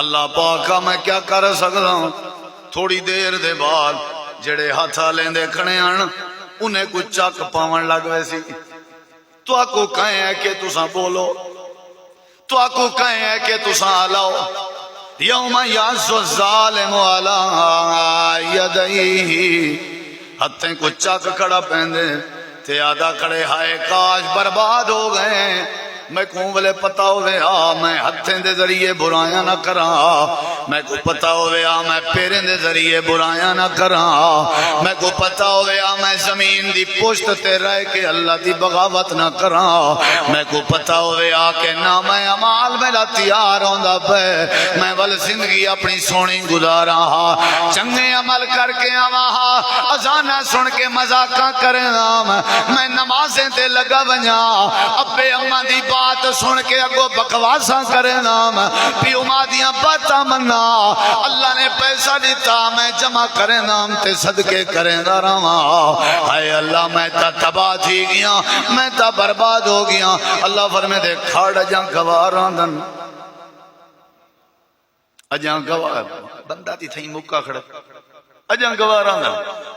اللہ پاکا میں کیا کر سکتا ہوں. تھوڑی دیر دے بعد جڑے ہاتھ لیندے کھڑے آن انہیں کچھ چک پاون لگ ویسی. تو آکو کہیں ہے کہ تساں بولو, تو آکو کہیں ہے کہ تساں آلاؤ. یوم یعض الظالم علی یدیہ, ہتھیں کو چک کھڑا پہندے تے آدھا کھڑے ہائے کاش برباد ہو گئے. میں کون بلے پتہ ہوئے میں ہتھیں دے ذریعے برایاں نہ کراں, میں کو پتہ ہوئے میں پیریں دے ذریعے برایاں نہ کراں, میں کو پتہ ہوئے میں زمین دی پشت تے رہ کے اللہ دی بغاوت نہ کراں, میں کو پتہ ہوئے کہ نہ میں عمال میرا تیار ہوندا پے, میں ول زندگی اپنی سونی گزاراں, چنگے عمل کر کے آواں, اذاناں سن کے مذاقاں کریں, میں نمازیں تے لگا ونجاں, ابے اماں دی بات سن کے اگو بکواساں کریں, پیو ماں دیاں باتاں منا, اللہ نے پیسہ دیتا میں جمع کریں تے صدقے کریں رواں. اے اللہ میں تا تباہ تھی گیا, میں تا برباد ہو گیا. اللہ فرمے دے کھاڑ جاں گواراں دن اجاں گوار بندہ دی تھئی مکہ کھڑے اجاں گواراں دن